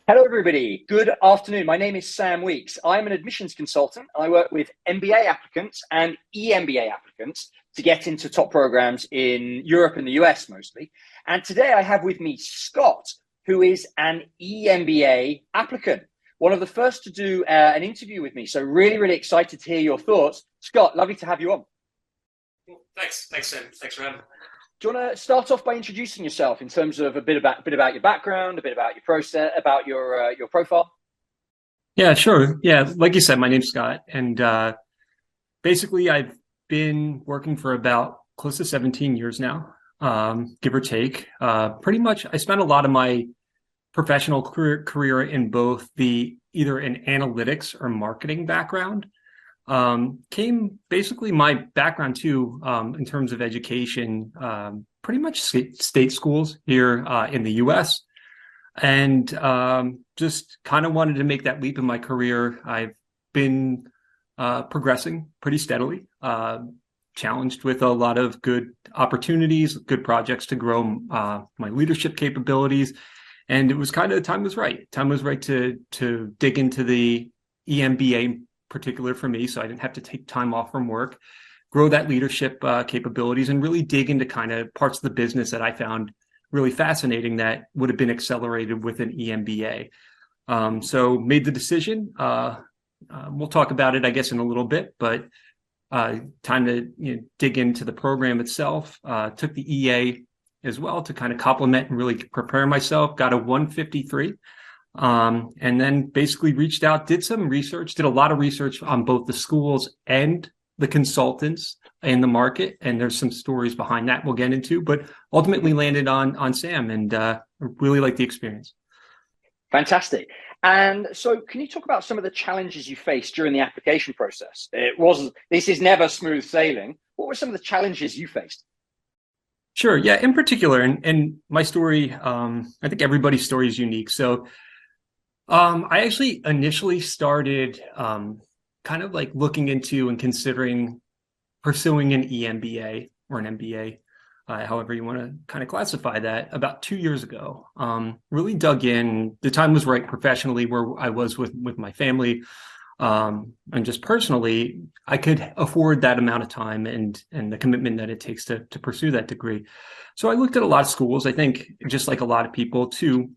Hello, everybody. Good afternoon. My name is Sam Weeks. I'm an admissions consultant. I work with MBA applicants and EMBA applicants to get into top programs in Europe and the US mostly. And today I have with me Scott, who is an EMBA applicant, one of the first to do an interview with me. So really excited to hear your thoughts. Scott, lovely to have you on. Thanks, Sam. Thanks for having me. Do you want to start off by introducing yourself in terms of a bit about your background, a bit about your process, about your profile? Yeah, sure. Yeah, like you said, my name's Scott, and basically I've been working for about close to 17 years now, give or take. Pretty much, I spent a lot of my professional career in both either an analytics or marketing background. Came basically my background too, in terms of education, pretty much state schools here in the US, and just kind of wanted to make that leap in my career. I've been progressing pretty steadily, challenged with a lot of good opportunities, good projects to grow my leadership capabilities, and it was kind of the time was right. Time was right to dig into the EMBA particular for me, so I didn't have to take time off from work, grow that leadership capabilities, and really dig into kind of parts of the business that I found really fascinating that would have been accelerated with an EMBA. So made the decision. We'll talk about it, I guess, in a little bit, but time to dig into the program itself. Took the EA as well to kind of complement and really prepare myself. Got a 153. And then basically reached out, did a lot of research on both the schools and the consultants in the market. And there's some stories behind that we'll get into, but ultimately landed on Sam, and really liked the experience. Fantastic. And so can you talk about some of the challenges you faced during the application process? This is never smooth sailing. What were some of the challenges you faced? Sure. Yeah. In particular, and my story, I think everybody's story is unique. So I actually initially started kind of like looking into and considering pursuing an EMBA or an MBA, however you want to kind of classify that, about 2 years ago. Really dug in. The time was right professionally, where I was with my family, and just personally, I could afford that amount of time and the commitment that it takes to pursue that degree. So I looked at a lot of schools. I think just like a lot of people too.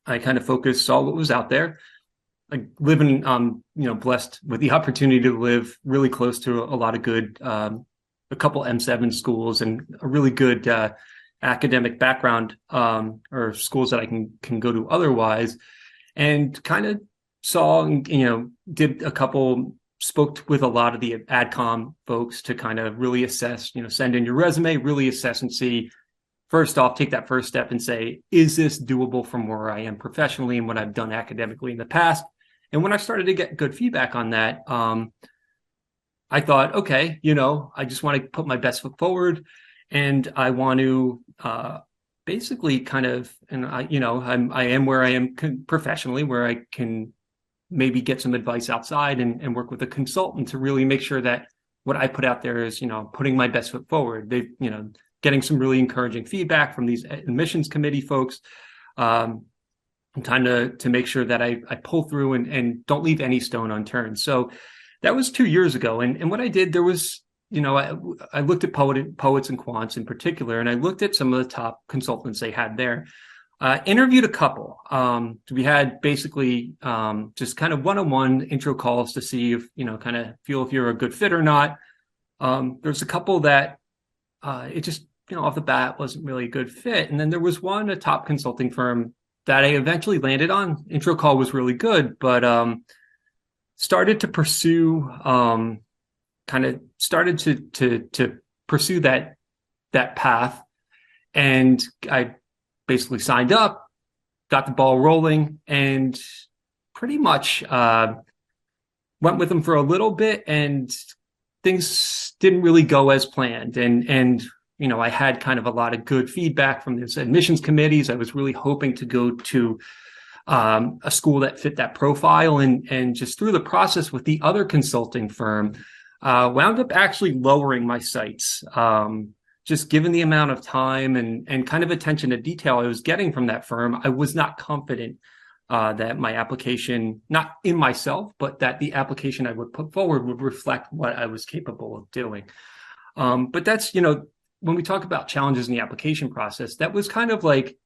I kind of saw what was out there. I live in, blessed with the opportunity to live really close to a lot of good, a couple M7 schools and a really good academic background, or schools that I can go to otherwise, and kind of saw, spoke with a lot of the AdCom folks to kind of really assess, send in your resume, really assess and see. First off, take that first step and say, is this doable from where I am professionally and what I've done academically in the past? And when I started to get good feedback on that, I thought, okay, I just want to put my best foot forward, and I want to basically kind of, and I am where I am professionally, where I can maybe get some advice outside and work with a consultant to really make sure that what I put out there is, putting my best foot forward. Getting some really encouraging feedback from these admissions committee folks, and trying to make sure that I pull through and don't leave any stone unturned. So that was 2 years ago. And what I did, there was, I looked at poets and quants in particular, and I looked at some of the top consultants they had there. Interviewed a couple. We had basically just kind of one-on-one intro calls to see if, kind of feel if you're a good fit or not. There's a couple that it just, off the bat wasn't really a good fit. And then there was a top consulting firm that I eventually landed on. Intro call was really good, but started to pursue that path. And I basically signed up, got the ball rolling, and pretty much went with them for a little bit, and things didn't really go as planned. And I had kind of a lot of good feedback from these admissions committees. I was really hoping to go to a school that fit that profile, and just through the process with the other consulting firm, wound up actually lowering my sights. just given the amount of time and kind of attention to detail I was getting from that firm, I was not confident that my application, not in myself, but that the application I would put forward would reflect what I was capable of doing. But that's, when we talk about challenges in the application process, that was kind of like,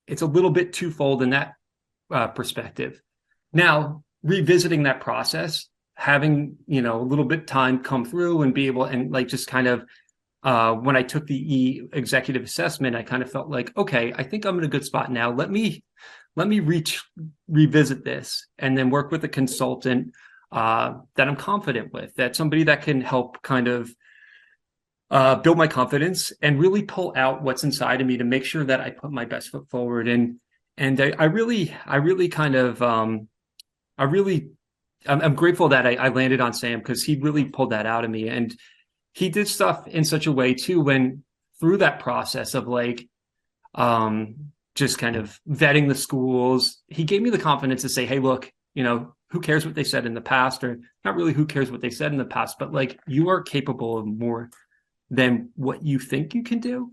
it's a little bit twofold in that perspective. Now, revisiting that process, having, a little bit time come through and be able, and like just kind of, when I took the executive assessment, I kind of felt like, okay, I think I'm in a good spot now. Let me revisit this and then work with a consultant that I'm confident with, that somebody that can help kind of build my confidence and really pull out what's inside of me to make sure that I put my best foot forward. And I really kind of, I'm grateful that I landed on Sam, because he really pulled that out of me. And he did stuff in such a way too, when through that process of like, just kind of vetting the schools, he gave me the confidence to say, hey, look, who cares what they said in the past, or not really who cares what they said in the past, but like, you are capable of more than what you think you can do.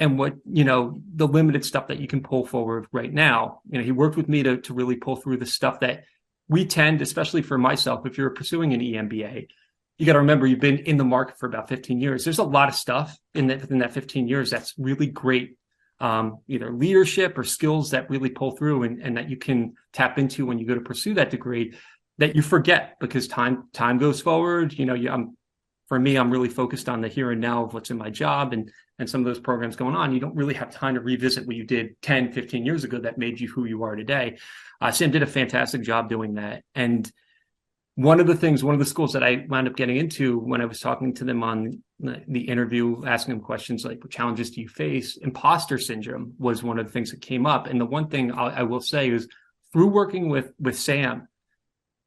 And what, the limited stuff that you can pull forward right now. He worked with me to really pull through the stuff that we tend, especially for myself, if you're pursuing an EMBA, you got to remember you've been in the market for about 15 years. There's a lot of stuff within that 15 years that's really great, either leadership or skills that really pull through and that you can tap into when you go to pursue that degree, that you forget because time goes forward. For me, I'm really focused on the here and now of what's in my job and some of those programs going on. You don't really have time to revisit what you did 10, 15 years ago that made you who you are today. Sam did a fantastic job doing that. And one of the schools that I wound up getting into when I was talking to them on the interview, asking them questions like, what challenges do you face? Imposter syndrome was one of the things that came up. And the one thing I will say is, through working with Sam,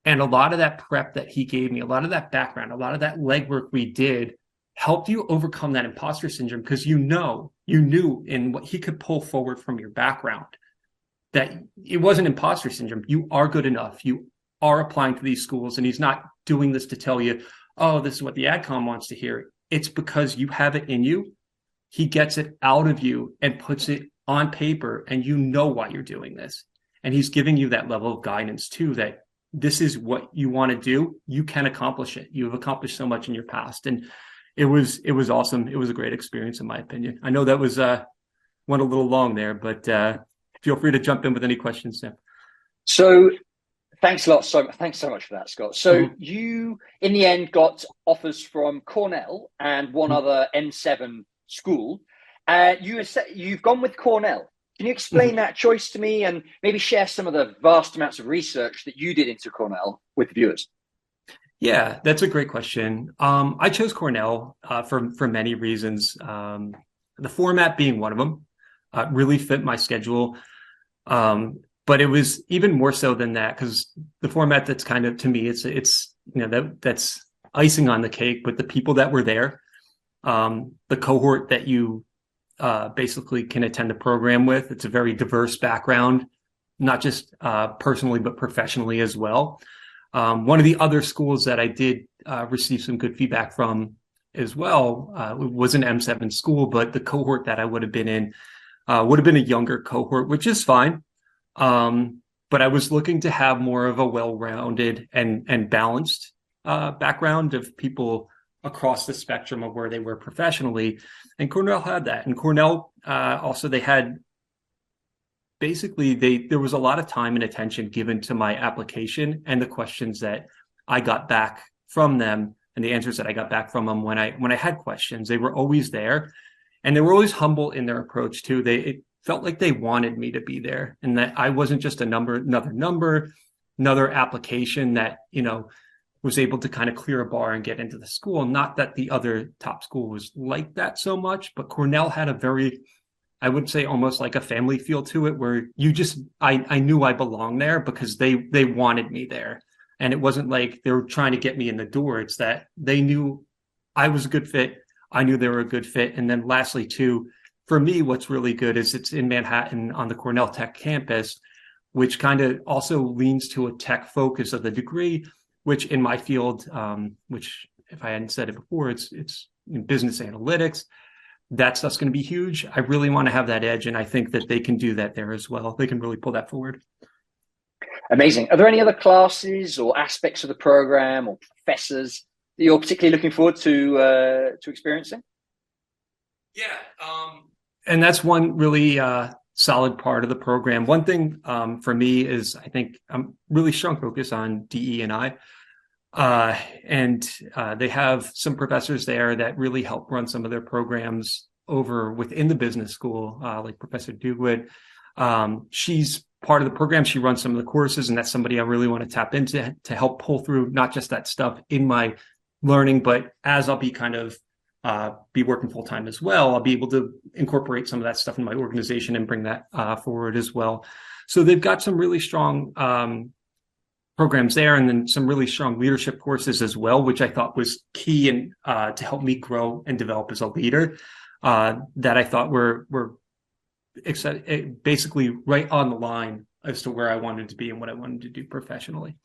and a lot of that prep that he gave me, a lot of that background, a lot of that legwork we did helped you overcome that imposter syndrome, because you knew in what he could pull forward from your background that it wasn't imposter syndrome. You are good enough. You are applying to these schools, and he's not doing this to tell you, oh, this is what the AdCom wants to hear. It's because you have it in you. He gets it out of you and puts it on paper, and you know why you're doing this. And he's giving you that level of guidance too, that this is what you want to do. You can accomplish it. You have accomplished so much in your past. And it was awesome. It was a great experience, in my opinion. I know that was went a little long there, but feel free to jump in with any questions, Sam. So thanks a lot. Thanks so much for that, Scott. So you, in the end, got offers from Cornell and one other M7 school. You've gone with Cornell. Can you explain that choice to me and maybe share some of the vast amounts of research that you did into Cornell with viewers? Yeah, that's a great question. I chose Cornell for many reasons. The format being one of them, really fit my schedule. But it was even more so than that, because the format, that's kind of, to me, it's that's icing on the cake. But the people that were there, the cohort that you basically can attend the program with, it's a very diverse background, not just personally, but professionally as well. One of the other schools that I did receive some good feedback from as well was an M7 school, but the cohort that I would have been in would have been a younger cohort, which is fine. But I was looking to have more of a well-rounded and balanced background of people across the spectrum of where they were professionally. And Cornell had that. And Cornell also, they had basically, there was a lot of time and attention given to my application and the questions that I got back from them and the answers that I got back from them when I had questions. They were always there, and they were always humble in their approach too. It felt like they wanted me to be there, and that I wasn't just another application that, was able to kind of clear a bar and get into the school. Not that the other top school was like that so much, but Cornell had a very, I would say, almost like a family feel to it, where I knew I belonged there because they wanted me there. And it wasn't like they were trying to get me in the door. It's that they knew I was a good fit. I knew they were a good fit. And then lastly, too, for me, what's really good is it's in Manhattan on the Cornell Tech campus, which kind of also leans to a tech focus of the degree, which in my field, which if I hadn't said it before, it's in business analytics. that stuff's going to be huge. I really want to have that edge, and I think that they can do that there as well. They can really pull that forward. Amazing. Are there any other classes or aspects of the program or professors that you're particularly looking forward to experiencing? Yeah, and that's one really solid part of the program. One thing for me is I think I'm really strong focus on DE and I. And they have some professors there that really help run some of their programs over within the business school, like Professor Dugwood. She's part of the program. She runs some of the courses, and that's somebody I really want to tap into to help pull through not just that stuff in my learning, but as I'll be kind of be working full time as well, I'll be able to incorporate some of that stuff in my organization and bring that forward as well. So they've got some really strong programs there, and then some really strong leadership courses as well, which I thought was key and to help me grow and develop as a leader. That I thought were basically right on the line as to where I wanted to be and what I wanted to do professionally.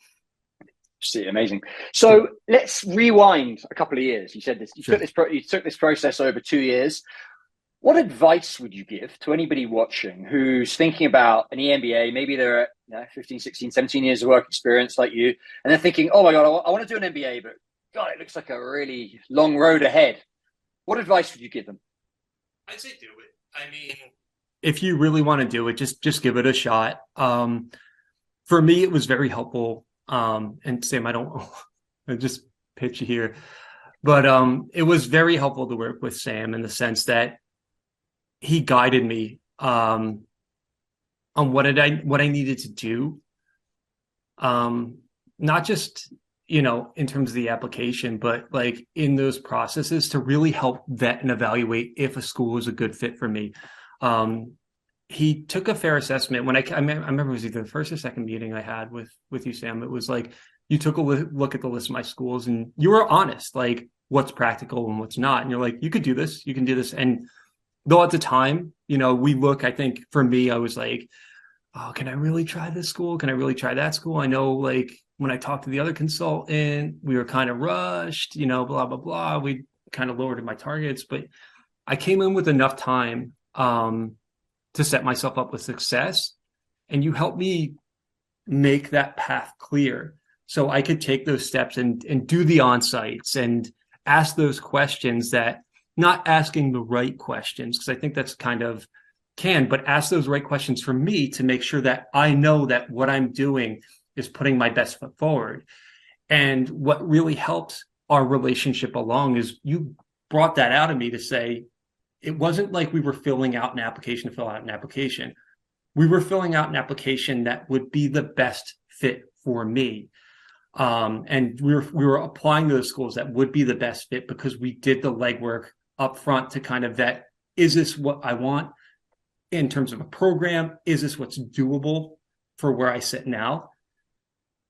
See, amazing. So let's rewind a couple of years. You said this. You Sure. took this process over 2 years. What advice would you give to anybody watching who's thinking about an EMBA? Maybe they're at 15, 16, 17 years of work experience like you, and they're thinking, oh my God, I want to do an MBA, but God, it looks like a really long road ahead. What advice would you give them? I'd say do it. I mean, if you really want to do it, just give it a shot. For me, it was very helpful. And Sam, I don't I just pitch you here, but it was very helpful to work with Sam in the sense that he guided me on what I needed to do. Not just, in terms of the application, but like in those processes to really help vet and evaluate if a school is a good fit for me. He took a fair assessment when I remember it was either the first or second meeting I had with you, Sam. It was like, you took a look at the list of my schools and you were honest, like what's practical and what's not. And you're like, you could do this, you can do this. And though at the time, I think for me, I was like, oh, can I really try this school? Can I really try that school? I know, like, when I talked to the other consultant, we were kind of rushed, blah, blah, blah. We kind of lowered my targets, but I came in with enough time to set myself up with success. And you helped me make that path clear so I could take those steps and do the on-sites and ask those questions, that not asking the right questions, because I think that's kind of but ask those right questions for me to make sure that I know that what I'm doing is putting my best foot forward. And what really helped our relationship along is you brought that out of me to say, it wasn't like we were filling out an application to fill out an application. We were filling out an application that would be the best fit for me. And we were applying to those schools that would be the best fit because we did the legwork up front to kind of vet, is this what I want in terms of a program? Is this what's doable for where I sit now?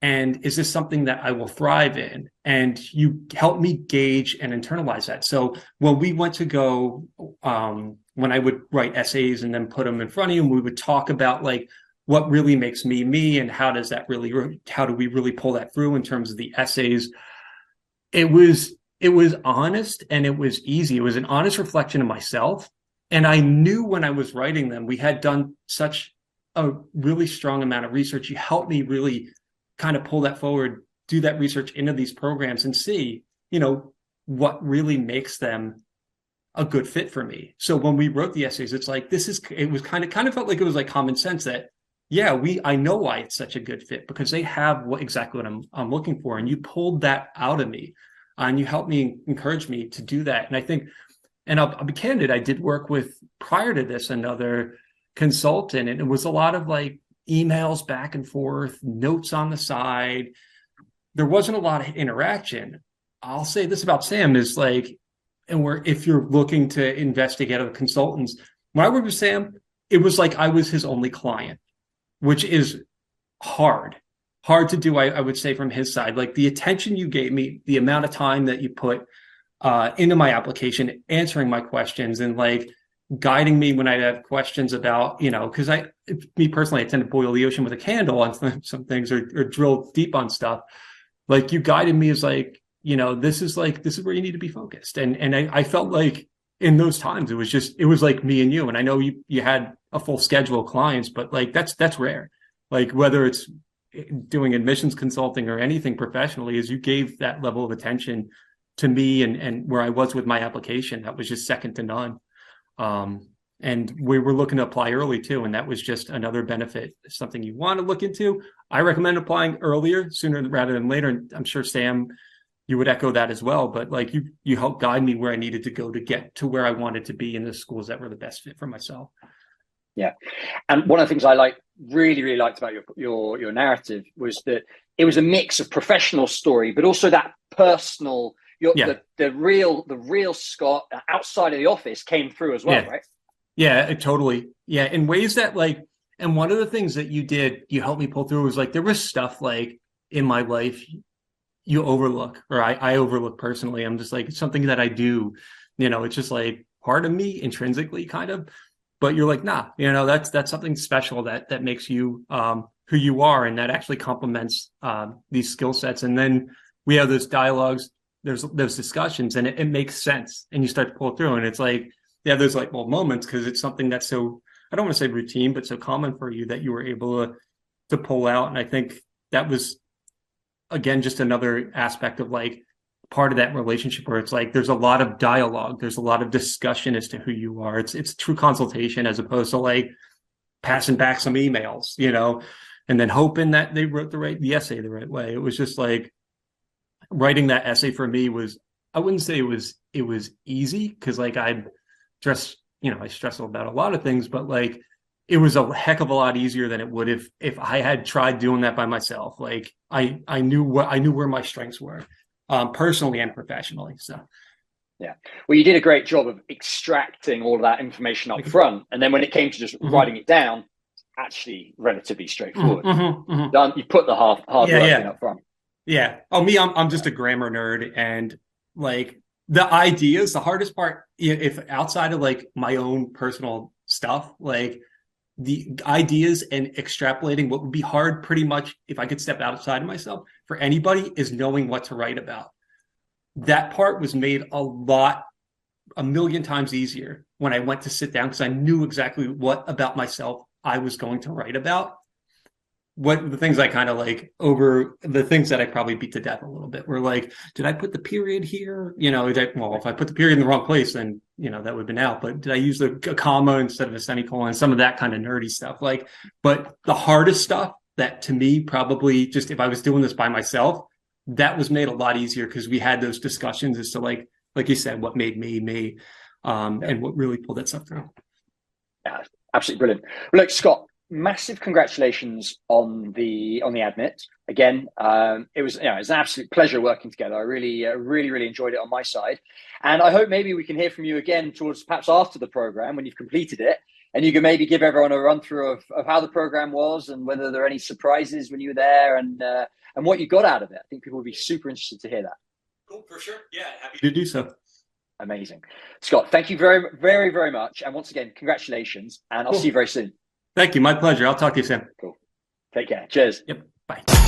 And is this something that I will thrive in? And you helped me gauge and internalize that. So when we went to go, when I would write essays and then put them in front of you, and we would talk about like what really makes me me, and how do we really pull that through in terms of the essays? It was honest and it was easy. It was an honest reflection of myself. And I knew when I was writing them, we had done such a really strong amount of research. You helped me really kind of pull that forward, do that research into these programs and see, what really makes them a good fit for me. So when we wrote the essays, it's like, it was kind of felt like it was like common sense that, I know why it's such a good fit, because they have exactly what I'm looking for. And you pulled that out of me and you helped me, encourage me to do that. And I think, and I'll be candid, I did work with, prior to this, another consultant, and it was a lot of like emails back and forth, notes on the side. There wasn't a lot of interaction. I'll say this about Sam is like, if you're looking to investigate other consultants, when I worked with Sam, it was like I was his only client, which is hard to do, I would say, from his side. Like the attention you gave me, the amount of time that you put into my application, answering my questions and like guiding me when I have questions about, because me personally, I tend to boil the ocean with a candle on some things, or drill deep on stuff. Like you guided me as like, this is where you need to be focused. And I felt like in those times, it was like me and you. And I know you had a full schedule of clients, but like that's rare. Like whether it's doing admissions consulting or anything professionally, is you gave that level of attention to me and where I was with my application, that was just second to none. And we were looking to apply early too. And that was just another benefit, something you want to look into. I recommend applying earlier, sooner rather than later. And I'm sure, Sam, you would echo that as well. But like you helped guide me where I needed to go to get to where I wanted to be in the schools that were the best fit for myself. Yeah. And one of the things I really liked about your narrative was that it was a mix of professional story, but also that personal, the real Scott outside of the office came through as well, right? Yeah, totally. Yeah. In ways that like, and one of the things that you helped me pull through was like, there was stuff like in my life you overlook, or I overlook personally. I'm just like, it's something that I do, it's just like part of me intrinsically kind of, but you're like, nah, that's something special that makes you who you are. And that actually complements these skill sets. And then we have those dialogues, there's those discussions, and it makes sense. And you start to pull through, and it's like, there's like moments, because it's something that's so, I don't want to say routine, but so common for you that you were able to pull out. And I think that was, again, just another aspect of like part of that relationship where it's like, there's a lot of dialogue. There's a lot of discussion as to who you are. It's true consultation, as opposed to like passing back some emails, and then hoping that they wrote the essay the right way. It was just like writing that essay for me was, I wouldn't say it was easy, because like I stress about a lot of things, but like it was a heck of a lot easier than it would if I had tried doing that by myself. Like I knew where my strengths were, personally and professionally. So yeah, well, you did a great job of extracting all of that information up front, and then when it came to just writing it down, actually relatively straightforward. Done. You put the hard work in up front. Yeah. Oh, me, I'm just a grammar nerd, and like the ideas, the hardest part, if outside of like my own personal stuff, like the ideas and extrapolating what would be hard, pretty much if I could step outside of myself, for anybody, is knowing what to write about. That part was made a million times easier when I went to sit down, because I knew exactly what about myself I was going to write about. What the things I kind of like over the things that I probably beat to death a little bit were like, did I put the period here? If I put the period in the wrong place, then, that would have been out. But did I use a comma instead of a semicolon? Some of that kind of nerdy stuff. Like, but the hardest stuff that to me, probably just if I was doing this by myself, that was made a lot easier, because we had those discussions as to like you said, what made me, and what really pulled that stuff through. Yeah, absolutely brilliant. Well, look, Scott, massive congratulations on the admit. Again, it was an absolute pleasure working together. I really enjoyed it on my side, and I hope maybe we can hear from you again towards perhaps after the program when you've completed it, and you can maybe give everyone a run through of how the program was and whether there are any surprises when you were there, and what you got out of it. I think people would be super interested to hear that. Cool, for sure. Yeah, happy to do so. Amazing, Scott. Thank you very much, and once again, congratulations. And I'll see you very soon. Thank you. My pleasure. I'll talk to you soon. Cool. Take care. Cheers. Yep. Bye.